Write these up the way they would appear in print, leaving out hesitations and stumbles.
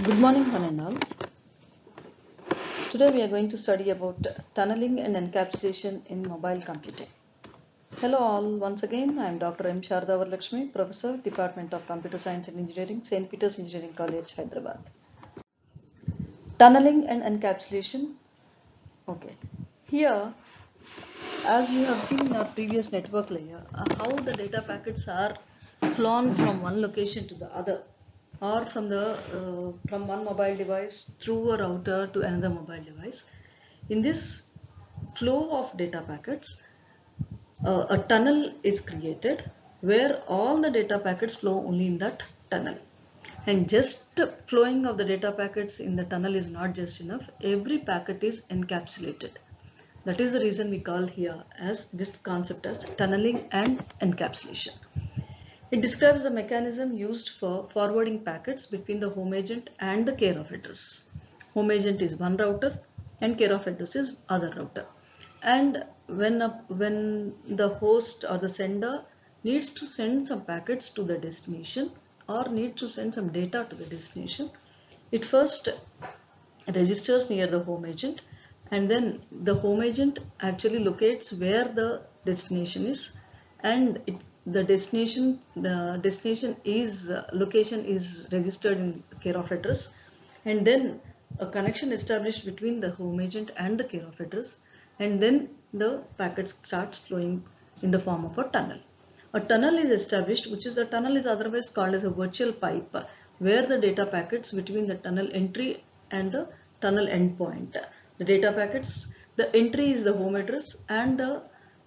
Good morning, one and all. Today we are going to study about tunneling and encapsulation in mobile computing. Hello all, once again I am Dr. M. Sharda Varalakshmi, Professor, Department of Computer Science and Engineering, St. Peter's Engineering College, Hyderabad. Tunneling and encapsulation. Okay, here as you have seen in our previous network layer, how the data packets are flown from one location to the other, or from one mobile device through a router to another mobile device. In this flow of data packets, a tunnel is created where all the data packets flow only in that tunnel. And just flowing of the data packets in the tunnel is not just enough. Every packet is encapsulated. That is the reason we call here as this concept as tunneling and encapsulation. It describes the mechanism used for forwarding packets between the home agent and the care of address. Home agent is one router and care of address is other router. And when the host or the sender needs to send some packets to the destination or needs to send some data to the destination, it first registers near the home agent, and then the home agent actually locates where the destination is, and the destination location is registered in care of address, and then a connection established between the home agent and the care of address, and then the packets start flowing in the form of a tunnel. A tunnel is established, which is the tunnel is otherwise called as a virtual pipe, where the data packets between the tunnel entry and the tunnel endpoint. The data packets, the entry is the home address and the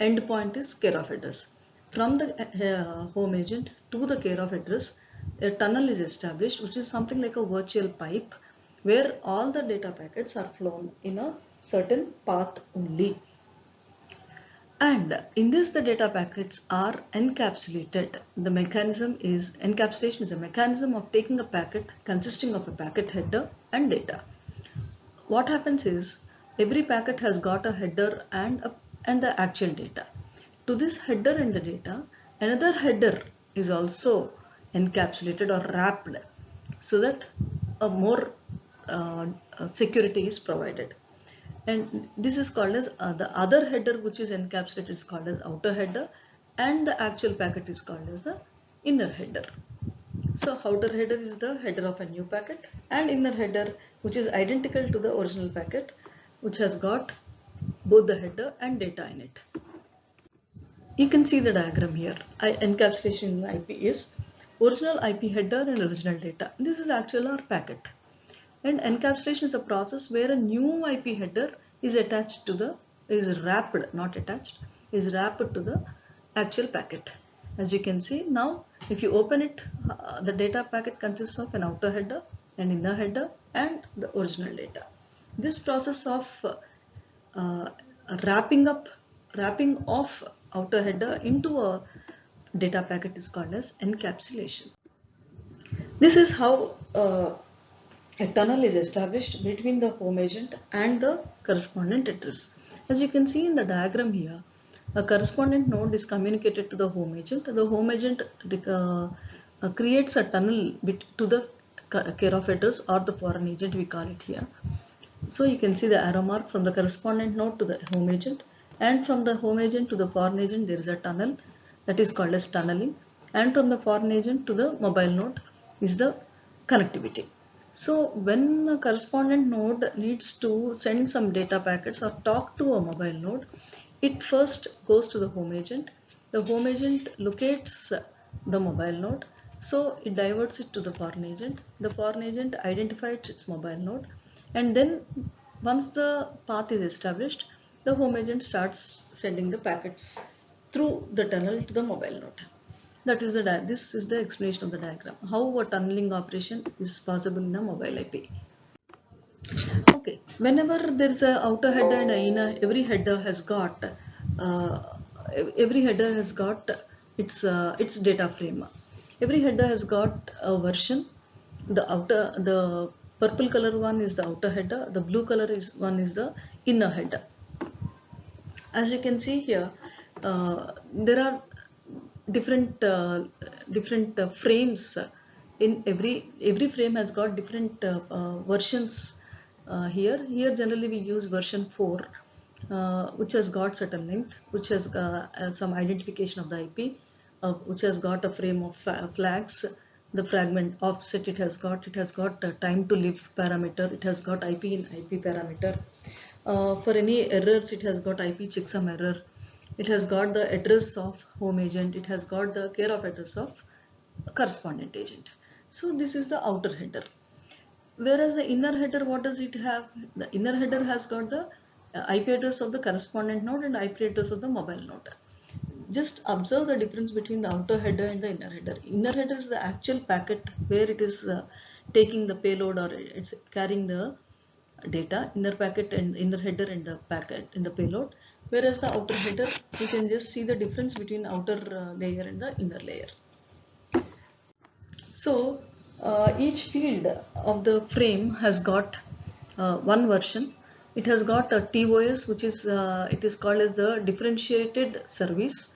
endpoint is care of address. From the home agent to the care of address, a tunnel is established, which is something like a virtual pipe where all the data packets are flown in a certain path only. And in this, the data packets are encapsulated. The mechanism is encapsulation is a mechanism of taking a packet consisting of a packet header and data. What happens is every packet has got a header and the actual data. To this header and the data, another header is also encapsulated or wrapped so that a more security is provided. And this is called as the other header, which is encapsulated, is called as outer header, and the actual packet is called as the inner header. So outer header is the header of a new packet, and inner header, which is identical to the original packet, which has got both the header and data in it. You can see the diagram here. Encapsulation IP is original IP header and original data. This is actually our packet. And encapsulation is a process where a new IP header is attached to the, is wrapped, not attached, is wrapped to the actual packet. As you can see now, if you open it, the data packet consists of an outer header, an inner header, and the original data. This process of wrapping off outer header into a data packet is called as encapsulation. This is how a tunnel is established between the home agent and the correspondent address. As you can see in the diagram here, a correspondent node is communicated to the home agent. The home agent creates a tunnel to the care of address or the foreign agent, we call it here. So you can see the arrow mark from the correspondent node to the home agent, and from the home agent to the foreign agent there is a tunnel that is called as tunneling, and from the foreign agent to the mobile node is the connectivity. So when a correspondent node needs to send some data packets or talk to a mobile node, it first goes to the home agent. The home agent locates the mobile node, so it diverts it to the foreign agent. The foreign agent identifies its mobile node, and then once the path is established, the home agent starts sending the packets through the tunnel to the mobile node. This is the explanation of the diagram, how a tunneling operation is possible in a mobile IP. Okay, whenever there is a outer header and an inner, every header has got its data frame. Every header has got a version. The purple color one is the outer header. The blue color one is the inner header. As you can see here, there are different frames in every frame has got different versions. Here generally we use version 4, which has got certain length, which has some identification of the IP, which has got a frame of flags, the fragment offset it has got time to live parameter, it has got IP in IP parameter. For any errors, it has got IP checksum error. It has got the address of home agent. It has got the care of address of correspondent agent. So this is the outer header. Whereas the inner header, what does it have? The inner header has got the IP address of the correspondent node and IP address of the mobile node. Just observe the difference between the outer header and the inner header. Inner header is the actual packet where it is taking the payload, or it's carrying the data, inner packet and inner header and the packet in the payload. Whereas the outer header, you can just see the difference between outer layer and the inner layer. So each field of the frame has got one version. It has got a TOS, which is it is called as the differentiated service.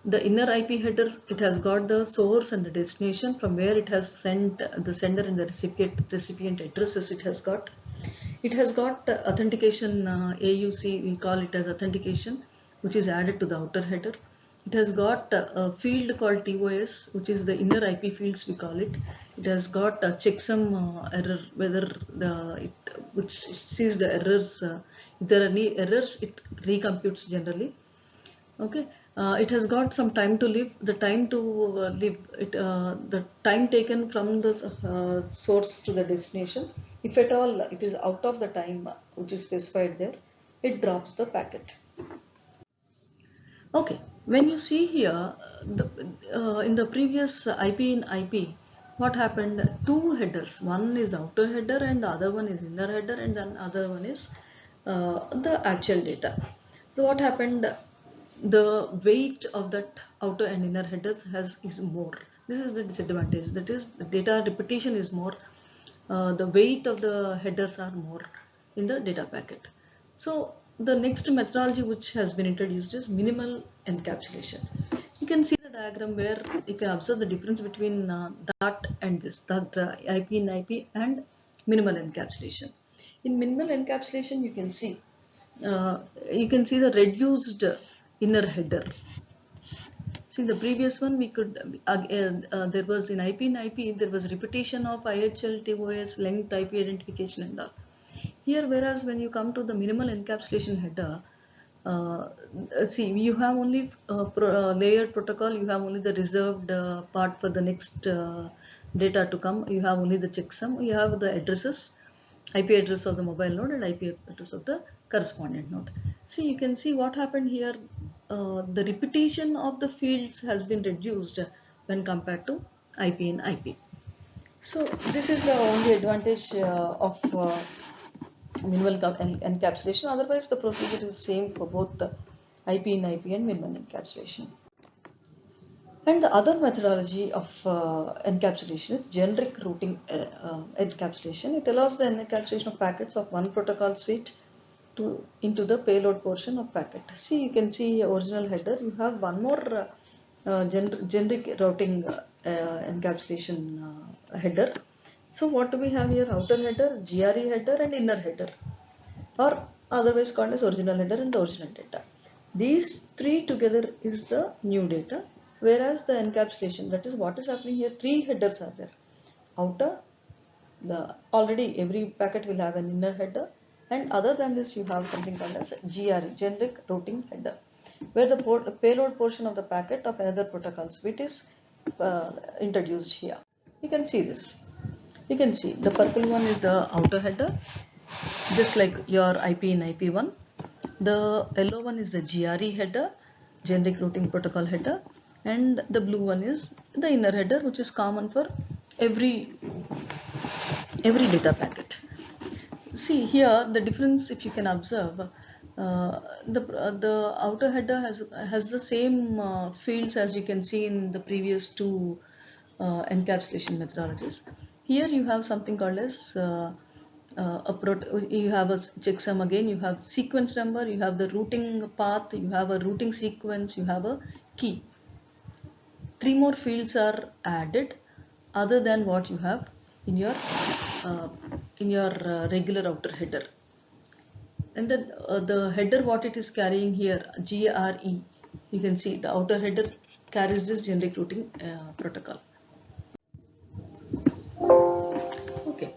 The inner IP headers, it has got the source and the destination from where it has sent the sender and the recipient addresses. It has got authentication AUC, we call it as authentication, which is added to the outer header. It has got a field called TOS, which is the inner IP fields, we call it. It has got a checksum error, whether which sees the errors. If there are any errors, it recomputes generally. Okay. It has got some time to live. The time to live, the time taken from the source to the destination. If at all it is out of the time which is specified there, it drops the packet. Okay, when you see here, in the previous IP in IP, what happened? Two headers. One is outer header and the other one is inner header, and then other one is the actual data. So what happened? The weight of that outer and inner headers is more. This is the disadvantage. That is, the data repetition is more. The weight of the headers are more in the data packet. So the next methodology which has been introduced is minimal encapsulation. You can see the diagram where you can observe the difference between that and this, that IP in IP and minimal encapsulation. In minimal encapsulation, you can see the reduced inner header. See, the previous one we could there was in IP there was repetition of IHL, TOS, length, IP identification and all. Here, whereas when you come to the minimal encapsulation header, see, you have only layered protocol. You have only the reserved part for the next data to come. You have only the checksum. You have the addresses, IP address of the mobile node and IP address of the correspondent node. See, you can see what happened here. The repetition of the fields has been reduced when compared to IP in IP. So this is the only advantage of minimal encapsulation. Otherwise, the procedure is same for both the IP in IP and minimal encapsulation. And the other methodology of encapsulation is generic routing encapsulation. It allows the encapsulation of packets of one protocol suite into the payload portion of packet. See, you can see original header. You have one more generic routing encapsulation header. So what do we have here? Outer header, GRE header and inner header, or otherwise called as original header and the original data. These three together is the new data, whereas the encapsulation, that is what is happening here, three headers are there. Outer, already every packet will have an inner header, and other than this you have something called as GRE, generic routing header, where the payload portion of the packet of another protocol suite is introduced here. You can see this. You can see the purple one is the outer header, just like your IP in IP1. The yellow one is the GRE header, generic routing protocol header, and the blue one is the inner header, which is common for every data packet. See here the difference, if you can observe, the outer header has the same fields as you can see in the previous two encapsulation methodologies. Here you have something called as you have a checksum again, you have sequence number, you have the routing path, you have a routing sequence, you have a key. Three more fields are added other than what you have in your regular outer header. And then the header, what it is carrying here, GRE, you can see the outer header carries this generic routing protocol. Okay.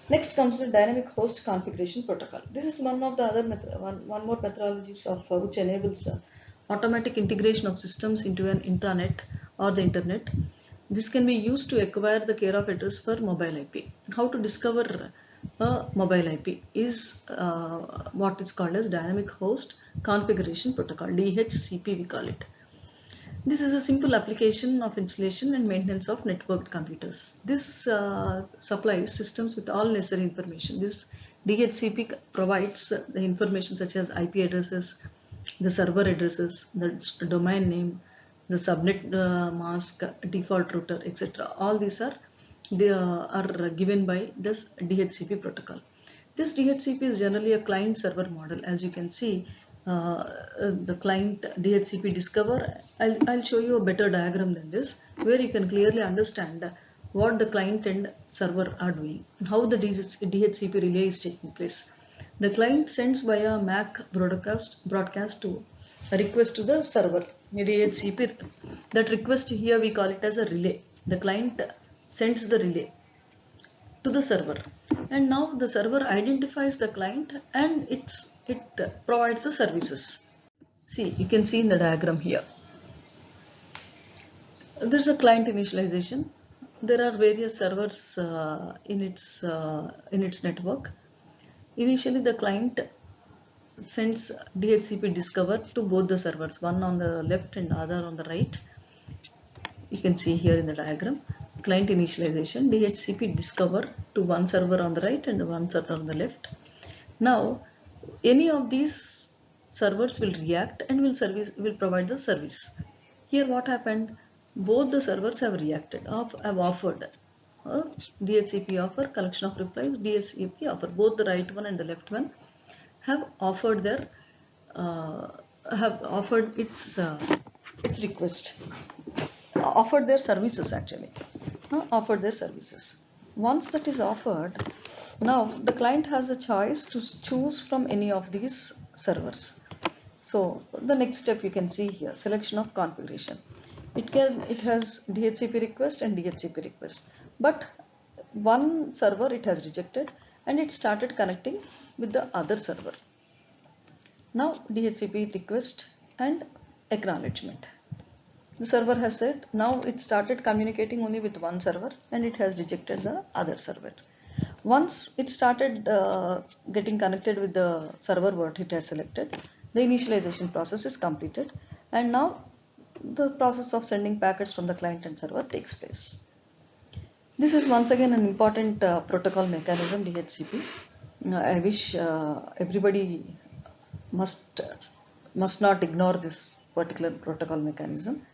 Next comes the dynamic host configuration protocol. This is one of the other one more methodologies of which enables automatic integration of systems into an intranet or the internet. This can be used to acquire the care of address for mobile IP. How to discover a mobile IP is what is called as dynamic host configuration protocol, DHCP we call it. This is a simple application of installation and maintenance of networked computers. This supplies systems with all necessary information. This DHCP provides the information such as IP addresses, the server addresses, the domain name, the subnet mask, default router, etc. All these are given by this DHCP protocol. This DHCP is generally a client-server model. As you can see, the client DHCP discover. I'll show you a better diagram than this, where you can clearly understand what the client and server are doing, how the DHCP relay is taking place. The client sends via MAC broadcast to a request to the server. DHCP, that request here we call it as a relay. The client sends the relay to the server, and now the server identifies the client and it provides the services. See, you can see in the diagram here. There's a client initialization. There are various servers in its network. Initially, the client sends DHCP discover to both the servers, one on the left and the other on the right. You can see here in the diagram, client initialization, DHCP discover to one server on the right and one server on the left. Now, any of these servers will react and will provide the service. Here what happened? Both the servers have reacted, have offered a DHCP offer, collection of replies, DHCP offer. Both the right one and the left one have offered their its request, offered their services actually, offered their services. Once that is offered, now the client has a choice to choose from any of these servers. So the next step you can see here, selection of configuration. It has DHCP request and DHCP request, but one server it has rejected and it started connecting with the other server. Now DHCP request and acknowledgement. The server has said, now it started communicating only with one server and it has rejected the other server. Once it started getting connected with the server what it has selected, the initialization process is completed, and now the process of sending packets from the client and server takes place. This is once again an important protocol mechanism, DHCP. I wish everybody must not ignore this particular protocol mechanism.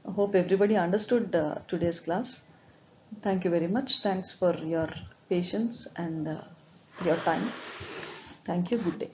I hope everybody understood today's class. Thank you very much. Thanks for your patience and your time. Thank you. Good day.